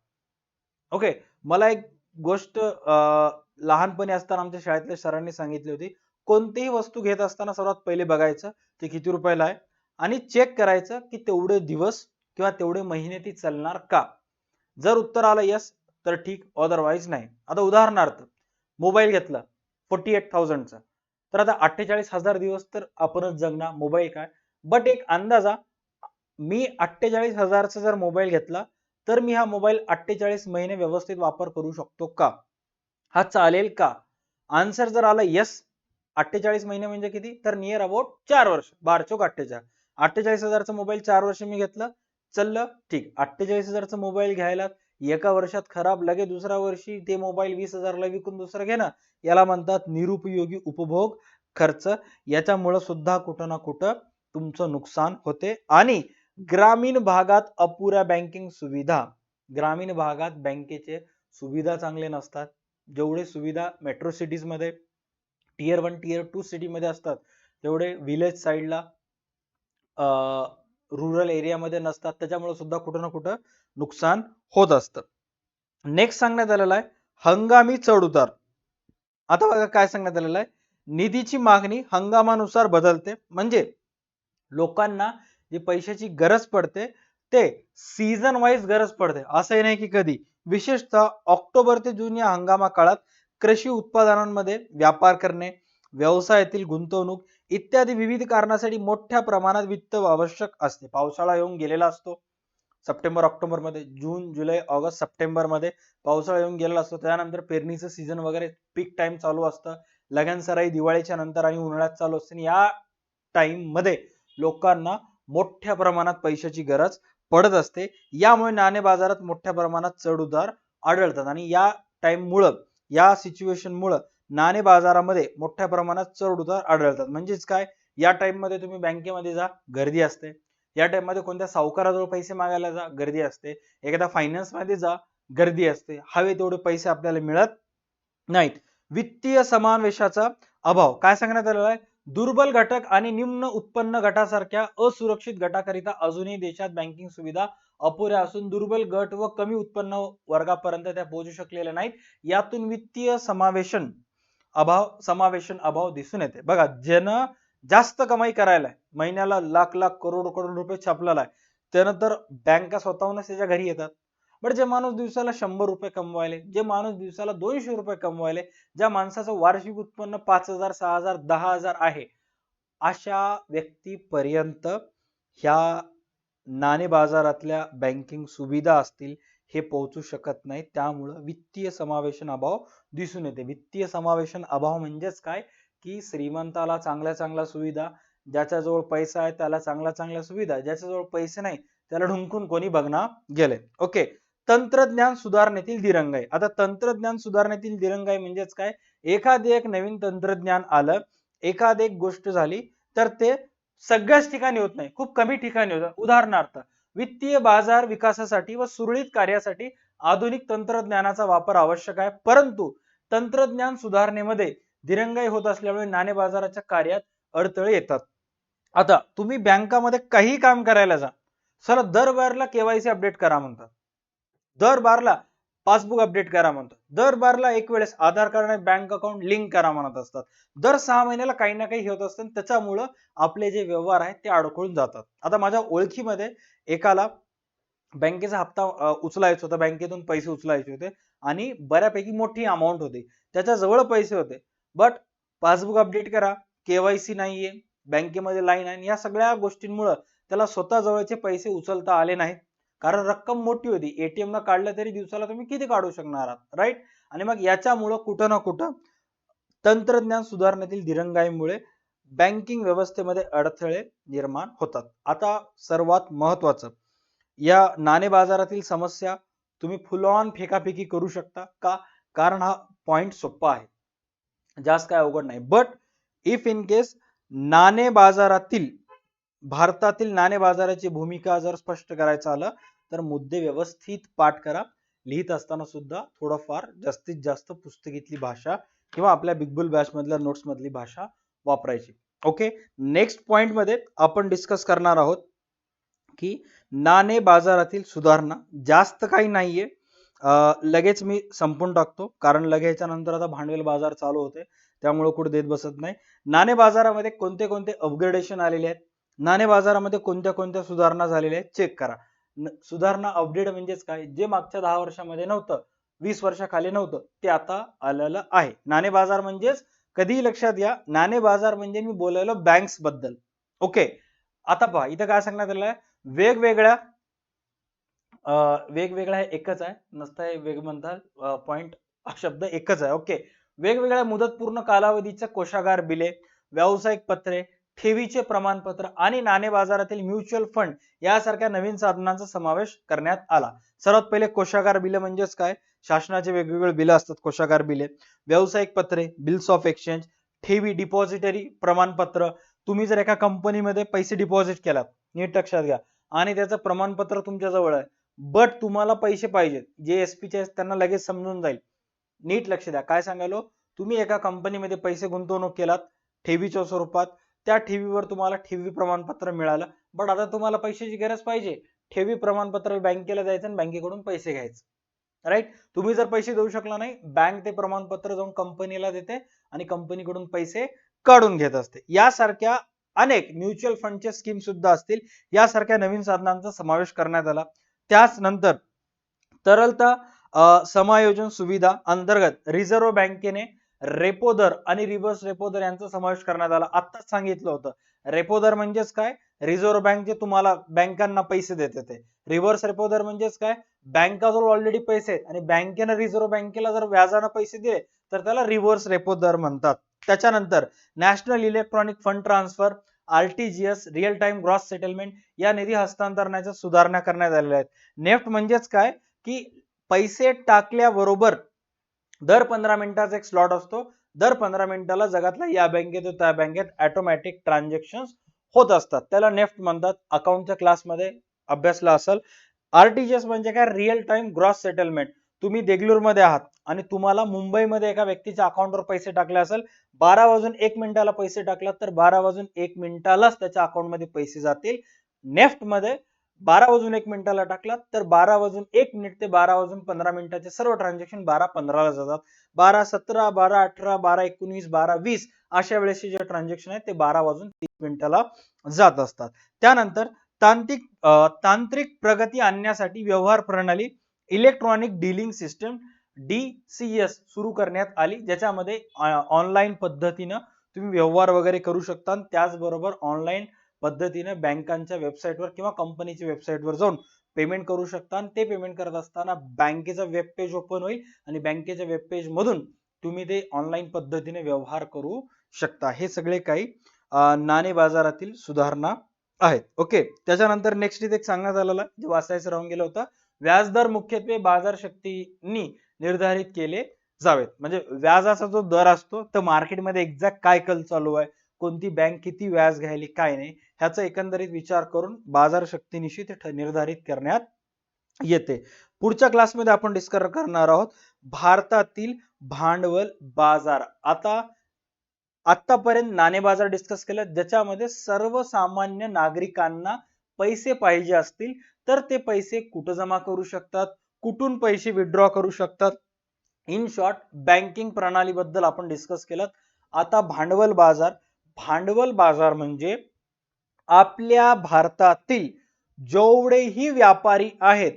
ओके. मला एक गोष्ट लहानपणी असताना आमच्या शाळेतल्या सरांनी सांगितली होती, कोणतीही वस्तू घेत असताना सर्वात पहिले बघायचं ते किती रुपयाला आहे आणि चेक करायचं की तेवढे दिवस किंवा तेवढे महिने ती चालणार का. जर उत्तर आलं यस तर ठीक, अदरवाईज नाही. आता उदाहरणार्थ मोबाईल घेतला 48,000 चा, तर आता 48,000 दिवस तर आपणच जगणार, मोबाईल काय. बट एक अंदाजा, मी 48,000 चा जर मोबाईल घेतला तर मी हा मोबाईल 48 महिने व्यवस्थित वापर करू शकतो का? हा चालेल का? आन्सर जर आला यस, 48 महिने म्हणजे किती? तर नियर अबाउट 4 वर्ष. 12 चोक 48. 48,000 चा मोबाईल 4 वर्ष मी घेतला, चाललं ठीक. 48,000 चा मोबाईल घ्यायला एका वर्षात खराब, लगे दुसऱ्या वर्षी ते मोबाईल 20,000 ला विकून दुसरं घेणं, याला म्हणतात निरुपयोगी उपभोग खर्च. याच्यामुळे सुद्धा कुठं ना कुठं तुमचं नुकसान होते. आणि ग्रामीण भागात अपुऱ्या बँकिंग सुविधा. ग्रामीण भागात बँकेचे सुविधा चांगले नसतात. जेवढे सुविधा मेट्रो सिटीज मध्ये, टियर 1 टियर 2 सिटी मध्ये असतात, तेवढे विलेज साईडला, रुरल एरियामध्ये नसतात. त्याच्यामुळे सुद्धा कुठं ना कुठं नुकसान होत असतं. नेक्स्ट सांगण्यात आलेलं आहे हंगामी चढ उतार. आता बघा काय सांगण्यात आलेलं आहे, निधीची मागणी हंगामानुसार बदलते. म्हणजे लोकांना जी पैशाची गरज पडते ते सीझन वाईज गरज पडते, असंही नाही की कधी. विशेषतः ऑक्टोबर ते जून या हंगामा काळात कृषी उत्पादनांमध्ये व्यापार करणे, व्यवसायातील गुंतवणूक इत्यादी विविध कारणासाठी मोठ्या प्रमाणात वित्त आवश्यक असते. पावसाळा येऊन गेलेला असतो सप्टेंबर ऑक्टोबर मध्ये, जून जुलै ऑगस्ट सप्टेंबर मध्ये पावसाळा येऊन गेलेला असतो. त्यानंतर पेरणीचं सीझन वगैरे पीक टाइम चालू असतं. लगन सराई दिवाळीच्या नंतर आणि उन्हाळ्यात चालू असते. या टाइम मध्ये लोकांना मोठ्या प्रमाणात पैशाची गरज पडत असते. यामुळे नाणे बाजारात मोठ्या प्रमाणात चढ उतार आढळतात आणि या टाइम मुळे, या सिच्युएशन मुळे नाणे बाजारामध्ये मोठ्या प्रमाणात चढ उतार आढळतात. म्हणजेच काय, या टाइम मध्ये तुम्ही बँकेमध्ये जा, गर्दी असते. या टाइम मध्ये कोणत्या सावकाराजवळ पैसे मागायला जा, गर्दी असते. एखाद्या फायनान्स मध्ये जा, गर्दी असते. हवे तेवढे पैसे आपल्याला मिळत नाहीत. वित्तीय समावेशाचा अभाव काय सांगण्यात आलेला आहे, दुर्बल घटक आणि निम्न उत्पन्न गटासारख्या असुरक्षित गटाकरिता अजूनही देशात बँकिंग सुविधा अपुऱ्या असून दुर्बल गट व कमी उत्पन्न वर्गापर्यंत त्या पोहोचू शकलेल्या नाहीत. यातून वित्तीय समावेशन अभाव दिसून येते. बघा, ज्यानं जास्त कमाई करायला आहे, महिन्याला लाख लाख करोड करोड रुपये छापलेला आहे, त्यानं तर बँका स्वतःहूनच त्याच्या घरी येतात. बट जे माणूस दिवसाला 100 रुपये कमवायले, जे माणूस दिवसाला 200 रुपये कमवायले, ज्या माणसाचं वार्षिक उत्पन्न 5,000 6,000 10,000 आहे, अशा व्यक्तीपर्यंत ह्या नाणे बाजारातल्या बँकिंग सुविधा असतील हे पोहोचू शकत नाही. त्यामुळं वित्तीय समावेशन अभाव दिसून येते. वित्तीय समावेशन अभाव म्हणजेच काय, की श्रीमंताला चांगल्या चांगल्या सुविधा, ज्याच्याजवळ पैसा आहे त्याला चांगल्या चांगल्या सुविधा, ज्याच्याजवळ पैसे नाही त्याला ढुंकून कोणी बघणार गेले. ओके. तंत्रज्ञान सुधारणेतील दिरंगाई. आता तंत्रज्ञान सुधारणेतील दिरंगाई म्हणजेच काय, एखादे एक नवीन तंत्रज्ञान आलं, एखादी एक गोष्ट झाली तर ते सगळ्याच ठिकाणी होत नाही, खूप कमी ठिकाणी होतं. उदाहरणार्थ, वित्तीय बाजार विकासासाठी व सुरळीत कार्यासाठी आधुनिक तंत्रज्ञानाचा वापर आवश्यक आहे. परंतु तंत्रज्ञान सुधारणेमध्ये दिरंगाई होत असल्यामुळे नाणे बाजाराच्या कार्यात अडथळे येतात. आता तुम्ही बँकामध्ये काही काम करायला जा, सर दर बारला केवायसी अपडेट करा म्हणतात, दर बारला पासबुक अपडेट करा म्हणतात, दर बारला एक वेळेस आधार कार्ड आणि बँक अकाउंट लिंक करा म्हणत असतात. दर 6 महिन्याला काही ना काही होत असतं. त्याच्यामुळं आपले जे व्यवहार आहेत ते अडखळून जातात. आता माझ्या ओळखीमध्ये एकाला बँकेचा हप्ता उचलायचा होता, बँकेतून पैसे उचलायचे होते आणि बऱ्यापैकी मोठी अमाऊंट होती. त्याच्या जवळ पैसे होते, बट पासबुक अपडेट करा, केवायसी नाहीये, बँकेमध्ये लाईन आहे, या सगळ्या गोष्टींमुळे त्याला स्वतः जवळचे पैसे उचलता आले नाहीत. कारण रक्कम मोठी होती, एटीएम न काढलं तरी दिवसाला तुम्ही किती काढू शकणार आहात, राईट. आणि मग याच्यामुळं कुठं ना कुठं तंत्रज्ञान सुधारणेतील दिरंगाईमुळे बँकिंग व्यवस्थेमध्ये अडथळे निर्माण होतात. आता सर्वात महत्वाचं, या नाणे बाजारातील समस्या तुम्ही फुल ऑन फेकाफेकी करू शकता का, कारण हा पॉइंट सोपा आहे, जास्त काय अवघड नाही. बट इफ इन केस नाणे बाजारातील, भारतातील नाणे बाजाराची भूमिका जर स्पष्ट करायचं आलं तर मुद्दे व्यवस्थित पाठ करा. लिहित असताना सुद्धा थोडंफार जास्तीत जास्त पुस्तकीतली भाषा किंवा आपल्या बिग बुल बॅच मधल्या नोट्स मधली भाषा वापरायची. ओके. नेक्स्ट पॉइंट मध्ये आपण डिस्कस करणार आहोत की नाणे बाजारातील सुधारणा. जास्त काही नाहीये, लगेच मी संपून टाकतो कारण लगेच्या नंतर आता भांडवल बाजार चालू होते, त्यामुळे कुठे देत बसत नाही. नाणे बाजारामध्ये कोणते कोणते अपग्रेडेशन आलेले आहेत, नाणे बाजारामध्ये कोणत्या कोणत्या सुधारणा झालेल्या आहेत चेक करा. सुधारणा अपडेट म्हणजेच काय, जे मागच्या 10 वर्षामध्ये नव्हतं, 20 वर्षाखाली नव्हतं, ते आता आलेलं आहे. नाणे बाजार म्हणजेच कधीही लक्षात घ्या, नाणे बाजार म्हणजे मी बोलायलो बँक्स बद्दल. ओके. आता पहा इथं काय सांगण्यात आलेलं आहे, वेगवेगळ्या वेगवेगळ्या एकच आहे, नसता वेग म्हणतात पॉइंट, शब्द एकच आहे. ओके. वेगवेगळ्या मुदतपूर्ण कालावधीच्या कोषागार बिले, व्यावसायिक पत्रे, ठेवीचे प्रमाणपत्र आणि नाणे बाजारातील म्युच्युअल फंड यासारख्या नवीन साधनांचा समावेश करण्यात आला. सर्वात पहिले कोषागार बिले म्हणजेच काय, शासनाचे वेगवेगळे बिल असतात कोषागार बिले, व्यावसायिक पत्रे, बिल्स ऑफ एक्सचेंज, ठेवी डिपॉझिटरी प्रमाणपत्र. तुम्ही जर एका कंपनीमध्ये पैसे डिपॉझिट केलात, नीट लक्षात घ्या, आणि त्याचं प्रमाणपत्र तुमच्या जवळ आहे, बट तुम्हाला पैसे पाहिजेत, जे एसपीचे आहेत त्यांना लगेच समजून जाईल. नीट लक्ष द्या काय सांगालो, तुम्ही एका कंपनीमध्ये पैसे गुंतवणूक केलात ठेवीच्या स्वरूपात, त्या ठेवीवर तुम्हाला ठेवी प्रमाणपत्र मिळालं, बट आता तुम्हाला पैशाची गरज पाहिजे, ठेवी प्रमाणपत्र बँकेला द्यायचं आणि बँकेकडून पैसे घ्यायचे, राईट. तुम्ही जर पैसे देऊ शकला नाही, बँक ते प्रमाणपत्र जाऊन कंपनीला देते आणि कंपनीकडून पैसे काढून घेत असते. यासारख्या अनेक म्युच्युअल फंडचे स्कीम सुद्धा असतील. यासारख्या नवीन साधनांचा समावेश करण्यात आला. त्याच नंतर तरलता समायोजन सुविधा अंतर्गत रिझर्व्ह बँकेने रेपो दर आणि रिव्हर्स रेपो दर यांचा समावेश करण्यात आला. आत्ताच सांगितलं होतं. रेपो दर म्हणजेच काय? रिझर्व्ह बँक जे तुम्हाला बँकांना पैसे देते ते. रिव्हर्स रेपो दर म्हणजेच काय? बँकाजवळ ऑलरेडी पैसे आहेत आणि बँकेने रिझर्व्ह बँकेला जर व्याजाने पैसे दिले तर त्याला रिव्हर्स रेपो दर म्हणतात. त्याच्यानंतर national electronic fund transfer, RTGS, real time gross settlement या निधी हस्तांतरणाच्या सुधारणा करण्यात आलेल्या आहेत. नेफ्ट म्हणजेच काय? की पैसे टाकल्याबरोबर दर 15 मिनिटाचा एक स्लॉट असतो. दर 15 मिनिटाला जगातल्या या बँकेत त्या बँकेत ऑटोमॅटिक ट्रान्झॅक्शन होत असतात. त्याला नेफ्ट म्हणतात. अकाउंटच्या क्लासमध्ये अभ्यासला असेल. आरटीजीएस म्हणजे काय? Real time gross settlement. तुम्ही देगलूरमध्ये आहात आणि तुम्हाला मुंबईमध्ये एका व्यक्तीच्या अकाउंटवर पैसे टाकले असेल, 12 वाजून 1 मिनिटाला पैसे टाकलात तर 12 वाजून 1 मिनिटालाच त्याच्या अकाउंटमध्ये पैसे जातील. नेफ्ट मध्ये 12 वाजून 1 मिनिटाला टाकलात तर 12 वाजून 1 मिनिट ते 12 वाजून 15 मिनिटाचे सर्व ट्रान्झॅक्शन 12:15 ला जातात. 12:17, 12:18, 12:19, 12:20 अशा वेळेचे जे ट्रान्झॅक्शन आहेत ते 12 वाजून 30 मिनिटाला जात असतात. त्यानंतर तांत्रिक प्रगती आणण्यासाठी व्यवहार प्रणाली इलेक्ट्रॉनिक डीलिंग सिस्टम DCS सुरू करण्यात आली, ज्याच्यामध्ये ऑनलाईन पद्धतीने तुम्ही व्यवहार वगैरे करू शकता. त्याचबरोबर ऑनलाईन पद्धतीने बँकांच्या वेबसाईटवर किंवा कंपनीच्या वेबसाईटवर जाऊन पेमेंट करू शकता. आणि ते पेमेंट करत असताना बँकेचं वेब पेज ओपन होईल आणि बँकेच्या वेब पेज मधून तुम्ही ते ऑनलाईन पद्धतीने व्यवहार करू शकता. हे सगळे काही नाणे बाजारातील सुधारणा आहेत. ओके. त्याच्यानंतर नेक्स्ट इथे सांगण्यात आलेलं जे वाचायचं राहून गेलं होतं, व्याजदर मुख्यत्वे बाजार शक्तींनी निर्धारित केले जावेत. म्हणजे व्याजाचा जो दर असतो तर मार्केटमध्ये एक्झॅक्ट काय कल चालू आहे, कोणती बँक किती व्याज घ्यायली काय नाही, ह्याचा एकंदरीत विचार करून बाजार शक्तीनिशी ते निर्धारित करण्यात येते. पुढच्या क्लासमध्ये आपण डिस्कस करणार आहोत भारतातील भांडवल बाजार. आतापर्यंत नाणे बाजार डिस्कस केलं, ज्याच्यामध्ये सर्वसामान्य नागरिकांना पैसे पाहिजे असतील तर ते पैसे कुठं जमा करू शकतात, कुठून पैसे विथड्रॉ करू शकतात. इन शॉर्ट बँकिंग प्रणाली बद्दल आपण डिस्कस केलं. आता भांडवल बाजार म्हणजे आपल्या भारतातील जेवढेही व्यापारी आहेत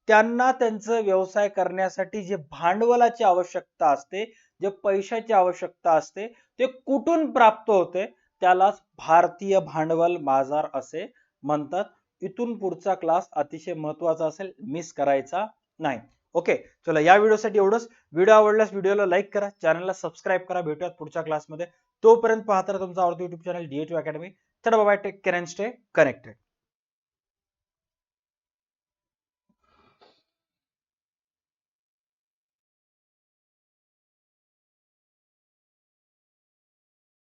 त्यांना त्यांचा व्यवसाय करण्यासाठी जे भांडवलाची आवश्यकता असते, जे पैशाची आवश्यकता असते, ते कुठून प्राप्त होते त्यालाच भारतीय भांडवल बाजार असे म्हणतात. इथून पुढचा क्लास अतिशय महत्त्वाचा असेल, मिस करायचा नाही. ओके. चला, या व्हिडिओसाठी एवढंच. व्हिडिओ आवडल्यास व्हिडिओला लाईक करा, चॅनलला सबस्क्राईब करा. भेटूयात पुढच्या क्लासमध्ये. तोपर्यंत पाहता तुमचा आवडता YouTube चॅनल DA2 अकॅडमी. चला bye, take care and stay connected.